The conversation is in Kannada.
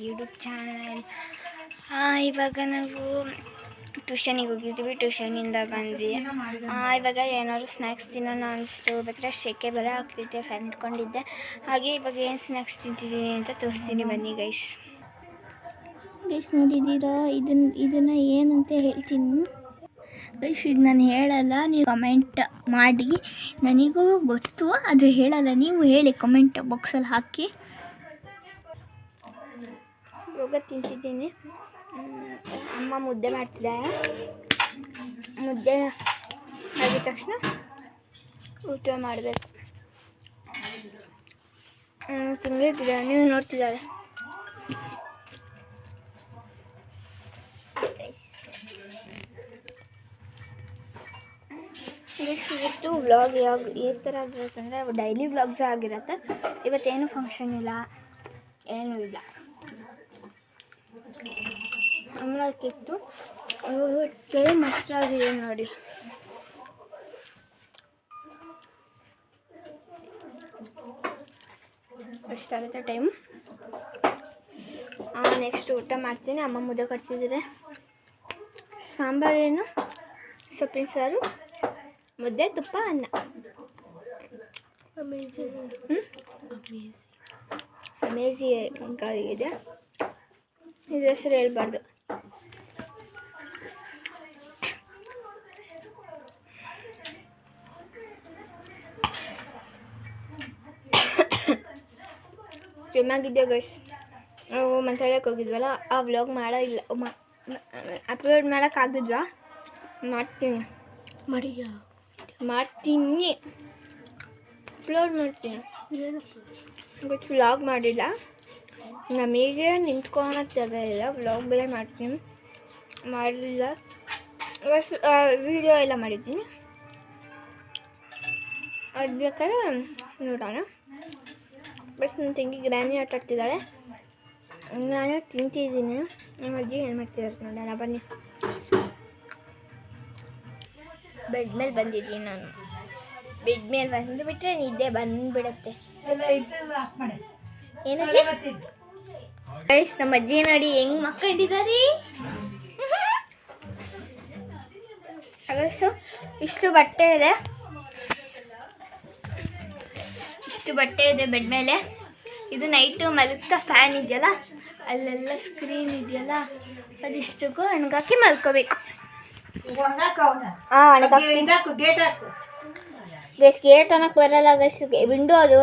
YouTube channel. ಇವಾಗ ನಾವು ಟ್ಯೂಷನಿಗೆ ಹೋಗಿದ್ವಿ, ಟ್ಯೂಷನಿಂದ ಬಂದ್ವಿ. ಇವಾಗ ಏನಾದ್ರು ಸ್ನ್ಯಾಕ್ಸ್ ತಿನ್ನೋಣ ಅನಿಸ್ತು, ಬೇಕಾದ್ರೆ ಶೆಕೆ ಬರ ಆಗ್ತಿದ್ದೆ, ಫ್ಯಾನ್ ಇಟ್ಕೊಂಡಿದ್ದೆ. ಹಾಗೆ ಇವಾಗ ಏನು ಸ್ನ್ಯಾಕ್ಸ್ ತಿಂತಿದ್ದೀನಿ ಅಂತ ತೋರಿಸ್ತೀನಿ, ಬನ್ನಿ ಗೈಸ್. ನೋಡಿದ್ದೀರಾ, ಇದನ್ನು ಏನಂತ ಹೇಳ್ತೀನಿ ಗೈಸ್. ಇದು ನಾನು ಹೇಳಲ್ಲ, ನೀವು ಕಮೆಂಟ್ ಮಾಡಿ. ನನಗೂ ಗೊತ್ತು, ಆದರೆ ಹೇಳಲ್ಲ, ನೀವು ಹೇಳಿ ಕಮೆಂಟ್ ಬಾಕ್ಸಲ್ಲಿ ಹಾಕಿ. ಇವಾಗ ತಿಂತಿದ್ದೀನಿ. ಅಮ್ಮ ಮುದ್ದೆ ಮಾಡ್ತಿದ್ದಾರೆ. ಮುದ್ದೆ ಆಗಿದ ತಕ್ಷಣ ಊಟ ಮಾಡಬೇಕು. ತಿಂದಿರ್ತಿದ್ದಾರೆ, ನೀವು ನೋಡ್ತಿದ್ದಾರೆ. ಇವತ್ತು ವ್ಲಾಗ್ ಈ ಥರ ಆಗಿರುತ್ತಂದರೆ ಡೈಲಿ ವ್ಲಾಗ್ಸ್ ಆಗಿರುತ್ತೆ. ಇವತ್ತೇನು ಫಂಕ್ಷನ್ ಇಲ್ಲ, ಏನೂ ಇಲ್ಲ. ಅಮ್ಮಕ್ಕಿತ್ತು ಟೈಮ್ ಅಷ್ಟಾಗಿದೆ ನೋಡಿ. ಅಷ್ಟಾಗುತ್ತೆ ಟೈಮ್. ನೆಕ್ಸ್ಟ್ ಊಟ ಮಾಡ್ತೀನಿ. ಅಮ್ಮ ಮುದ್ದೆ ಕಟ್ತಿದ್ದಾರೆ. ಸಾಂಬಾರೇನು ಸೊಪ್ಪಿನ ಸಾರು, ಮುದ್ದೆ, ತುಪ್ಪ, ಅನ್ನ. ಅಮೇಜಿಂಗ್ ಆಗಿದೆ. ಇದು ಹೆಸರು ಹೇಳ್ಬಾರ್ದು. ಚೆನ್ನಾಗಿದ್ದೆ ಗೈಸ್. ನಾವು ಮಂತ್ರಾಲಯಕ್ಕೆ ಹೋಗಿದ್ವಲ್ಲ, ಆ ವ್ಲಾಗ್ ಮಾಡೋದಿಲ್ಲ, ಅಪ್ಲೋಡ್ ಮಾಡೋಕ್ಕಾಗಿದ್ವಾ? ಮಾಡ್ತೀನಿ ಅಪ್ಲೋಡ್ ಮಾಡ್ತೀನಿ. ಇವತ್ತು ವ್ಲಾಗ್ ಮಾಡಿಲ್ಲ, ನಮಗೆ ನಿಂತ್ಕೊಳಕ್ಕೆ ಜಾಗ ಇಲ್ಲ. ವ್ಲಾಗ್ ಬೇರೆ ಮಾಡ್ತೀನಿ, ಮಾಡಲಿಲ್ಲ. ವೀಡಿಯೋ ಎಲ್ಲ ಮಾಡಿದ್ದೀನಿ, ಅದು ಬೇಕಾದ್ರೆ ನೋಡೋಣ. ಬಟ್ ನನ್ನ ತಂಗಿ ಗ್ರ್ಯಾನಿ ಆಟ ಆಡ್ತಿದ್ದಾಳೆ, ನಾನು ತಿಂತಿದ್ದೀನಿ. ನಮ್ಮ ಅಜ್ಜಿ ಏನು ಮಾಡ್ತಿದ್ದಾರೆ ನೋಡೋಣ ಬನ್ನಿ. ಬೆಡ್ ಮೇಲೆ ಬಂದಿದ್ದೀನಿ ನಾನು. ಬೆಡ್ ಮೇಲೆ ಬಂದುಬಿಟ್ರೆ ನಿದ್ದೆ ಬಂದುಬಿಡುತ್ತೆ. ಏನಕ್ಕೆ ಗೈಸ್, ನಮ್ಮ ಅಜ್ಜಿ ನೋಡಿ ಹೆಂಗೆ ಮಕ್ಕಂಡಿದ್ದಾರೆ. ಅಷ್ಟು ಇಷ್ಟು ಬಟ್ಟೆ ಇದೆ ಬೆಡ್ ಮೇಲೆ. ಇದು ನೈಟು ಮಲಗ್ತಾ ಫ್ಯಾನ್ ಇದೆಯಲ್ಲ, ಅಲ್ಲೆಲ್ಲ ಸ್ಕ್ರೀನ್ ಇದೆಯಲ್ಲ, ಅದಿಷ್ಟಕ್ಕೂ ಒಣಗಾಕಿ ಮಲ್ಕೋಬೇಕು. ಗೈಸ್ ಗೇಟ್ ಅನ್ನೋಕ್ಕೆ ಬರಲ್ಲ ಗೈಸ್, ವಿಂಡೋ ಅದು.